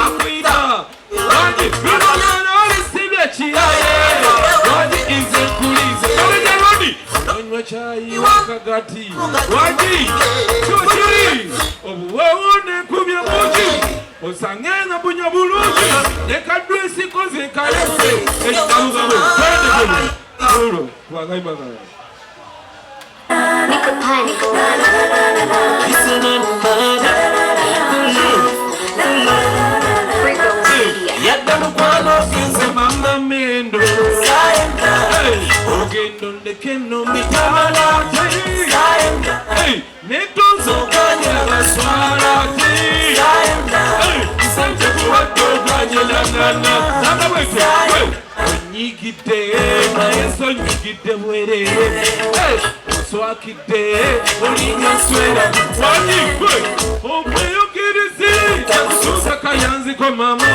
Akwita Wadi Bidona Sibia Chiaye Wadi Inze Kulize Wadi Wanywa chai wakagati Wadi Chuchiri Obuwewone kubya muji Osangena bunya buluji Nekadwesi koze kalese Nabugabo Kwende Uro Wagai bagaya Mama mendo ogendo ndekeno mitala netonzo kanya baswala sanje kuwato kanya nana nana wewe onyigite na yeso nyigite mwere swakite olinga swera wanyigwe omweyo kirisi takususa kayanzi kwa mama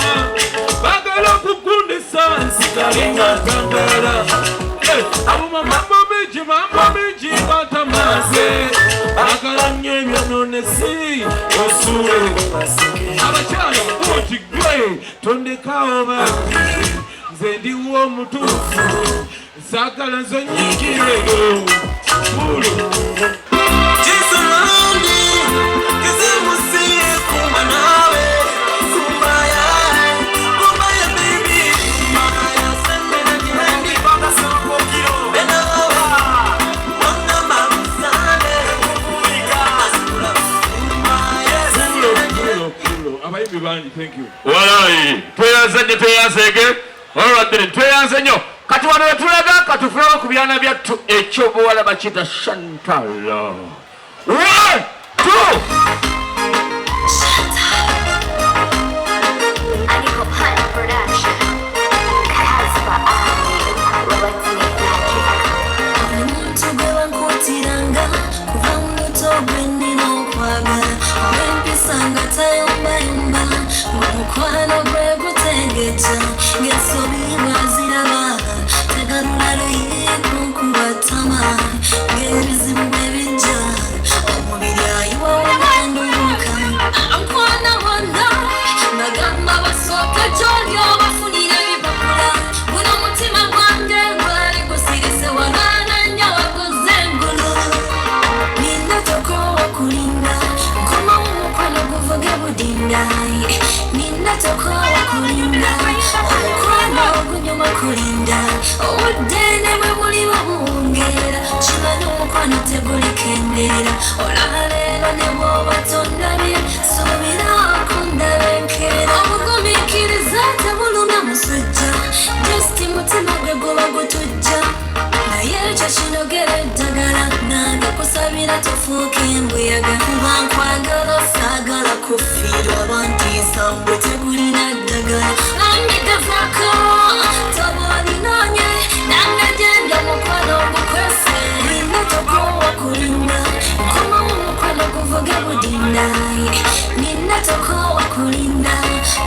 bagala kukunde sansi kalinga kandara mama meji batamase bagala nyemya nonesi osure abachana oti gwe tondekao baki nzendi uo mutufu sakala nzo nyikirego mulu Thank you. Walai, tweyanzege. Alright then, tweyanze nyo. Kati wano wetulaga, katufulawo ku byana byattu ekyobuwala bakiyita Chantal. 1, 2. Kwano bwe gutegeta ngesobi waziraba tegarulalo yekukubatama ngebizibu bwebijja omubiri ayiwa wanduka ankwana wanda nagamba basooka gyoli obafunira ebipapula guno mutima gwange gwali gusirise wagana nnyo wakoze engulu nina tokowa kulinda nkomawo mukwano guvuge budinda Natokowa kulinda omukwano ogunyuma kulinda obudene bwe buli babungera kimanya omukwano tegulikendera olaba leero ne bw'oba tondabye suubirako ndabenkera obugumiikiriza tebuluma musujja just mutima gwe guba gutujja naye ekyo kinogera eddagala nange kusabira tofuuka embuyaga kuba nkwagala saagala kufiirwa bantiisa mbwe tegulina ddagala nangegezaako toboolinoonye nange genda omukwano ogukwese nina tokowa kulinda nkomawo omukwano guvuge budinda nina tokowa kulinda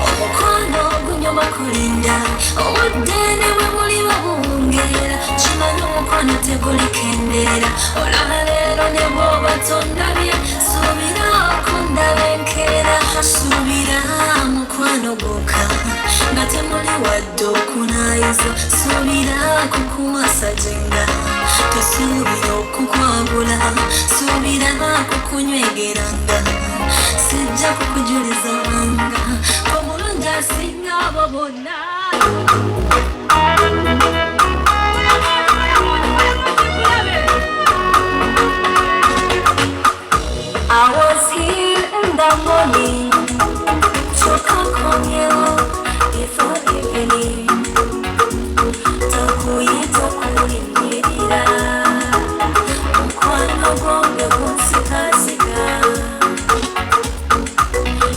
omukwano ogunyuma kulinda obudene bwe buli babungera kimanya omukwano tegulikendera olaba leero ne bw'oba tondabye suubirako ndabenkera suubira mukwano gwoka nga temuli wadde okunaayiza suubirako kuwasa gyenga tosuubira okukwagula suubirako kunywegeranga sijja kukujulizanga omulungi asinga abo bonna I was here in the morning to come on you before evening. Takui nirira mkwano gwange gunsikasika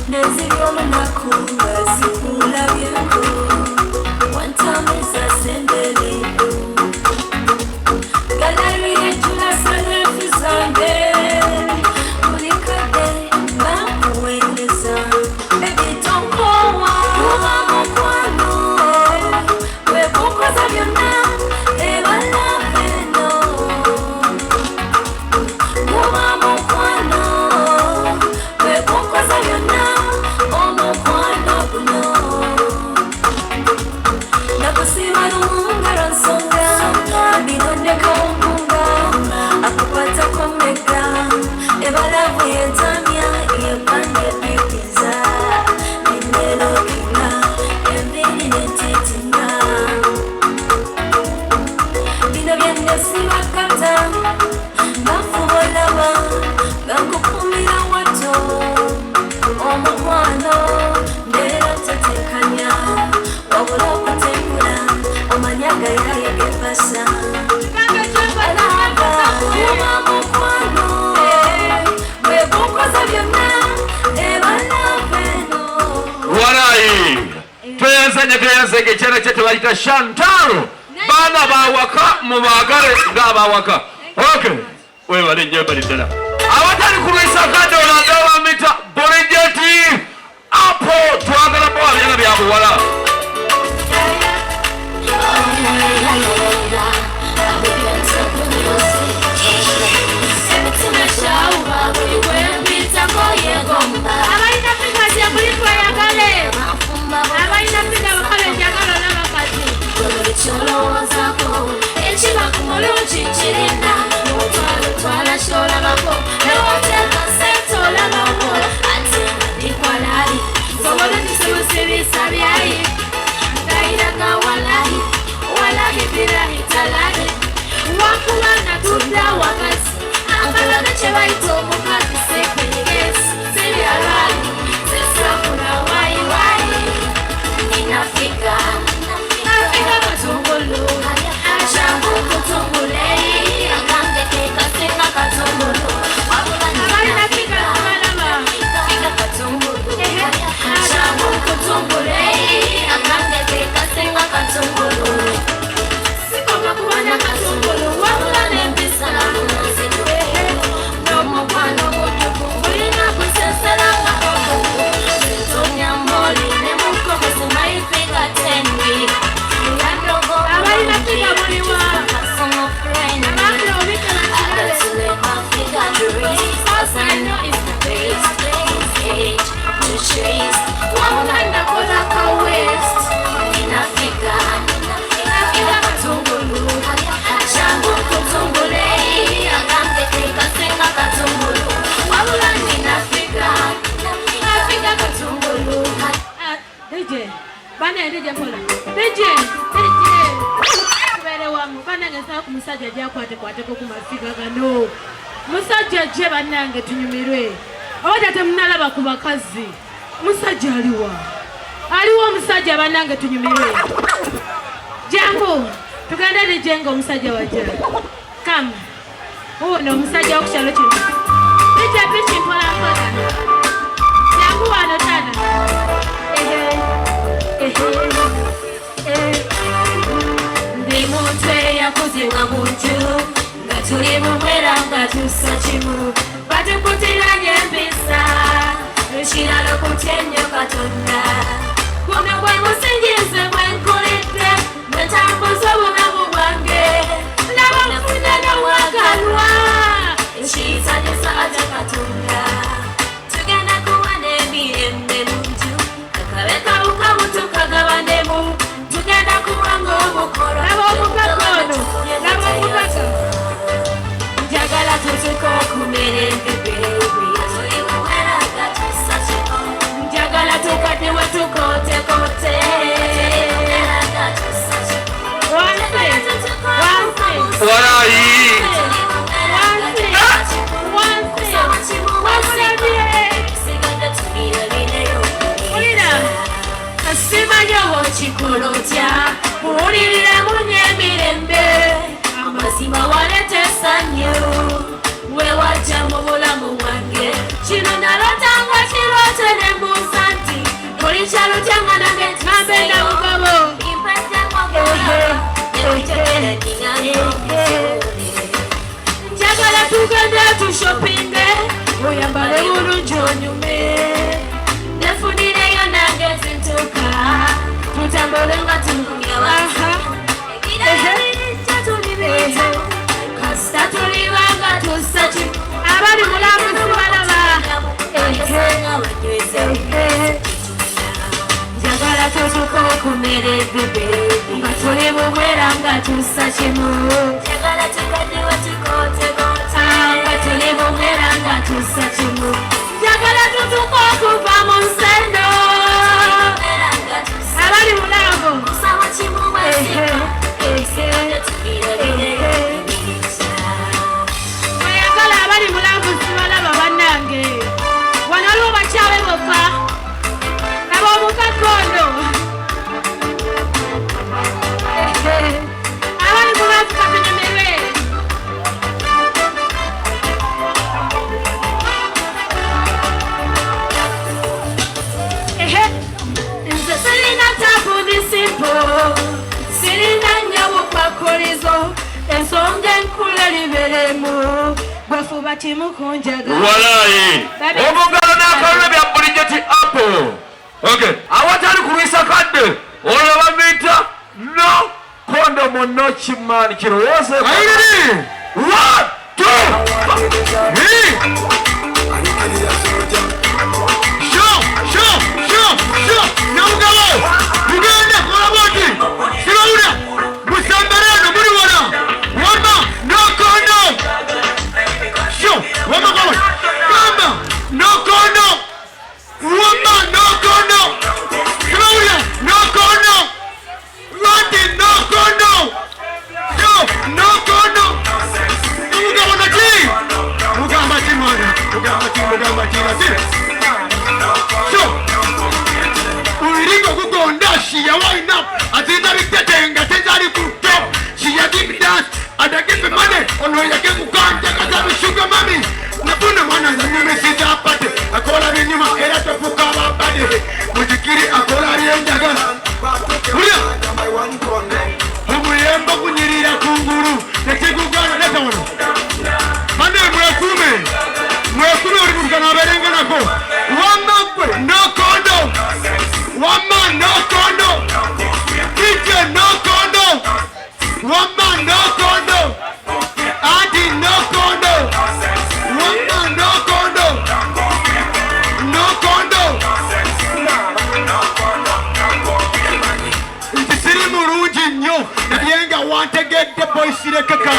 nezibyo lunaku ngazikulabyeku wantamiza sembere galari ejula sanefi zange Tuyazenge chana chetu waita Chantal bana bawaka mubagale ngabawaka. Okay, wewe wale nyoba lidala awatali kulisa kadola dawa mita Bridget Apple twagala bwa byana byabu wala musajja jakwate kwateko ku mafiga gano musajja je bannange tunyumirwe oba temunalaba ku bakazi musajja aliwo omusajja bannange tunyumirwe jangu tugenda lijenga omusajja wajja kama ono omusajja okukyalo kino lijja pichi mpola mpaka jangu wano tana Mutwe yakuzinga muntu nga tuli mumwera nga tussa kimu batukutiranye empisa ekirala kutya Katonda kuno gwe musingize bwenkoledde netambuza obulamu bwange ndaba nfuna n'owagalwa ekiyisanyusa ate Katonda tugenda kuba n'emirembe muntu kakabe kawukabutu kagabanemu tugenda kubanga omukolo njagala tutuko kumirembe njagala tukadiwe tukotekote simanyowo kikolotya muwulirire munyemirembe amazima walete essanyu wewajja mu bulamu bwange kino nalotanga kirote ne mbuuza nti buli kyalo kyanga nange ntambe Nabugabo njagala tugende tushopinge oyambale bulungi onyume nefunireyo nange zintuka tutambule nga tulungewaha kasita tulibanga tussa kimu abali mulamuzi balaba njagala tutuka okumera ebebe nga tuli bubwera nga tussa kimu njagala tukadiwe tukotegota nga tuli bubwera nga tussa kimu njagala tutuka okuva mu nsendo abali mulago mweyagala abali mulago sibalaba bannange wano waliwo bakyawe bokka nab'omukakondo liberemu bafuba timukunjaga walayi omugalo n'akalulu bya Bridget Apple. Okay, awatali kulwisa kadde olwo bamuyita no kondomu no kimani kirowooze ayiri 1 2 Nabugabo mugende kolaboti sibawulira musambarano muli wala wama no condom wama kawa kamba no condom wama no condom sibawulira no condom wati no condom no condom Nabugabo naki mugamba kimwana mugamba kinasi Uliringo kugonda she a wind up. I think that it's getting a tenari to top. She a give me that. And I give me money. Oh no, you get to come. Take us a sugar mommy. Napuna mana na new message up at it. I call her in my head to fuck up at it. With the kiri, I call her in the gun. Huya, my one corner. Humuyemba kunyirira kunguru. Tekigugana leta wano. Mane mwekume. Mwekume ulimukana berenga nako. Wamagwe, no condom. One man, no condom. DJ, no condom. One man, no condom. Auntie, no condom. One man, no condom. No condom. Ntisiri mulungi nnyo nayenga want to get the boy sirekeka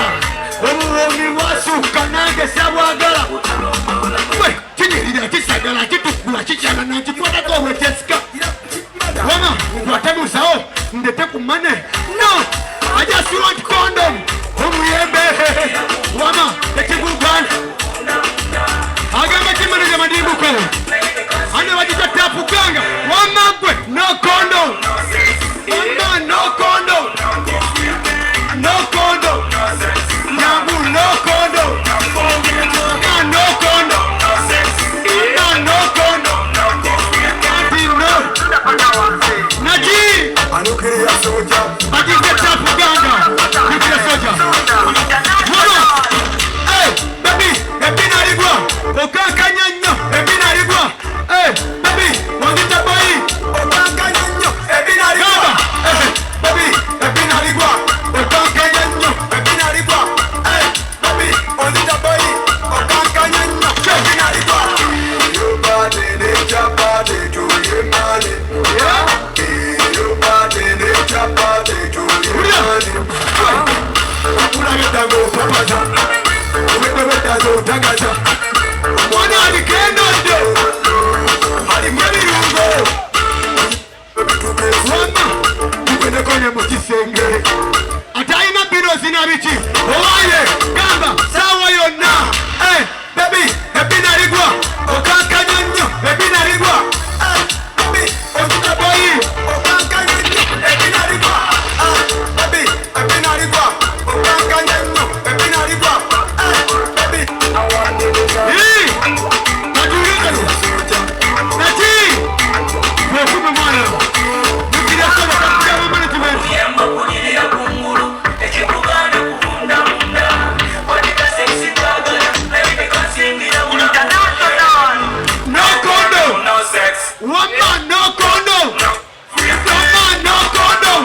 omuwomi wasuka nange sabwagala we kinyirira kisagala kitukula kikyala nankikwatako wetesika Wama, watemusao, ndete kumane. No, I just want condom. Omuyembe. Wama, tekigugan. Agamba kimene jamadibu ko. Ane wajita tapu kanga. Wama kwe, no condom. Wama, no condom. No condom. Nyambu, no condom. Wama, no condom. Wama, no condom. Naji! Anukiria soja. Agite tapu ganga. Nukiria soja. Mama! Hey, baby, ebina rigwa. Okanka nyanyo, ebina rigwa. Hey, baby, wangita boy. Okanka nyanyo, ebina rigwa. Hey, baby, ebina rigwa. Okanka nyanyo, ebina rigwa. Hey, baby, wangita boy. Okanka nyanyo, ebina rigwa. You body, nature body, do you money? Yeah. Ataina biro zinabichi owaye gamba sawa yonna baby ebina rigwa okanka nyanyo ebina rigwa baby ojuta boy okanka nyanyo ebina rigwa baby ebina rigwa okanka nyanyo ebina rigwa baby I want you to Nati Mwakume mwana Mukira soda katika management Yemba kunyiria kunguru Echibugana kufunda munda Wadika sexy tagala Lebe kansingira international No condom No sex One man no condom One man no condom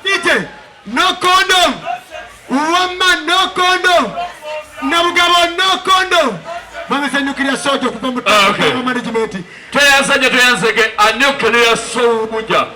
DJ No condom One man no condom Nabugabo no condom Bamese nuclear soldier kupa mutaka management. Tuyanzage a nuclear soldier.